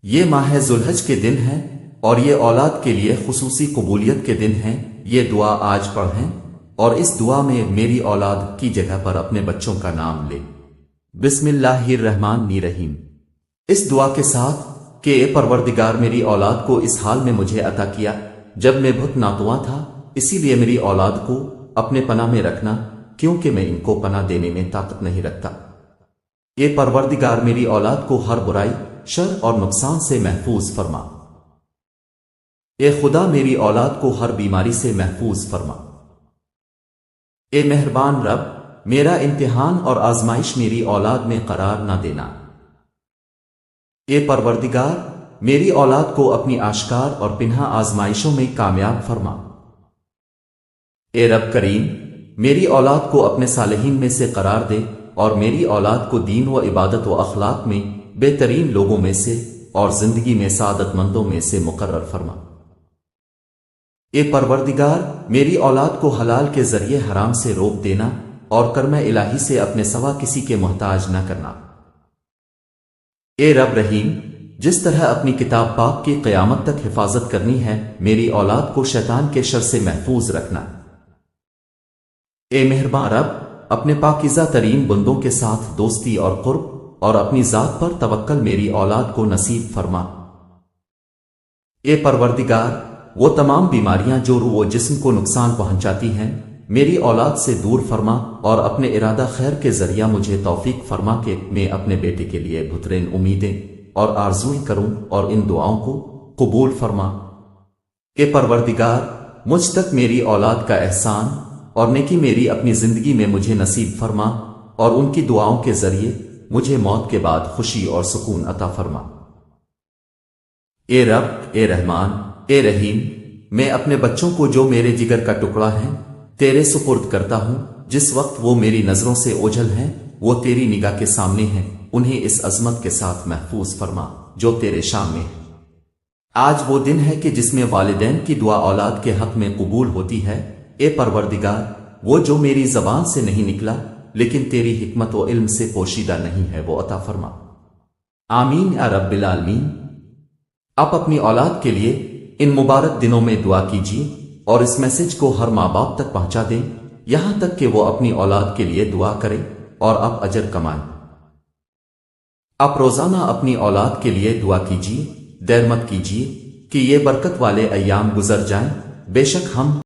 یہ ماہ ذوالحج کے دن ہیں اور یہ اولاد کے لیے خصوصی قبولیت کے دن ہیں۔ یہ دعا آج پڑھیں اور اس دعا میں میری اولاد کی جگہ پر اپنے بچوں کا نام لے۔ بسم اللہ الرحمن الرحیم۔ اس دعا کے ساتھ کہ اے پروردگار میری اولاد کو اس حال میں مجھے عطا کیا جب میں بہت ناتواں تھا، اسی لیے میری اولاد کو اپنے پناہ میں رکھنا کیونکہ میں ان کو پناہ دینے میں طاقت نہیں رکھتا۔ اے پروردگار میری اولاد کو ہر برائی، شر اور نقصان سے محفوظ فرما۔ اے خدا میری اولاد کو ہر بیماری سے محفوظ فرما۔ اے مہربان رب، میرا امتحان اور آزمائش میری اولاد میں قرار نہ دینا۔ اے پروردگار میری اولاد کو اپنی آشکار اور پنہا آزمائشوں میں کامیاب فرما۔ اے رب کریم میری اولاد کو اپنے صالحین میں سے قرار دے اور میری اولاد کو دین و عبادت و اخلاق میں بہترین لوگوں میں سے اور زندگی میں سعادت مندوں میں سے مقرر فرما۔ اے پروردگار میری اولاد کو حلال کے ذریعے حرام سے روک دینا اور کرم الہی سے اپنے سوا کسی کے محتاج نہ کرنا۔ اے رب رحیم جس طرح اپنی کتاب پاک کی قیامت تک حفاظت کرنی ہے، میری اولاد کو شیطان کے شر سے محفوظ رکھنا۔ اے مہربان رب اپنے پاکیزہ ترین بندوں کے ساتھ دوستی اور قرب اور اپنی ذات پر توکل میری اولاد کو نصیب فرما۔ اے پروردگار وہ تمام بیماریاں جو روح و جسم کو نقصان پہنچاتی ہیں میری اولاد سے دور فرما اور اپنے ارادہ خیر کے ذریعہ مجھے توفیق فرما کہ میں اپنے بیٹے کے لیے بہترین امیدیں اور آرزویں کروں اور ان دعاؤں کو قبول فرما۔ اے پروردگار مجھ تک میری اولاد کا احسان اور نیکی میری اپنی زندگی میں مجھے نصیب فرما اور ان کی دعاؤں کے ذریعے مجھے موت کے بعد خوشی اور سکون عطا فرما۔ اے رب، اے رحمان، اے رحیم میں اپنے بچوں کو جو میرے جگر کا ٹکڑا ہیں تیرے سپرد کرتا ہوں۔ جس وقت وہ میری نظروں سے اوجھل ہیں وہ تیری نگاہ کے سامنے ہیں، انہیں اس عظمت کے ساتھ محفوظ فرما جو تیرے شان میں ہے۔ آج وہ دن ہے کہ جس میں والدین کی دعا اولاد کے حق میں قبول ہوتی ہے۔ اے پروردگار وہ جو میری زبان سے نہیں نکلا لیکن تیری حکمت و علم سے پوشیدہ نہیں ہے وہ عطا فرما۔ آمین یا رب العالمین۔ آپ اپنی اولاد کے لیے ان مبارک دنوں میں دعا کیجیے اور اس میسج کو ہر ماں باپ تک پہنچا دیں یہاں تک کہ وہ اپنی اولاد کے لیے دعا کریں اور آپ اجر کمائیں۔ آپ روزانہ اپنی اولاد کے لیے دعا کیجیے، دیر مت کیجیے کہ یہ برکت والے ایام گزر جائیں۔ بے شک ہم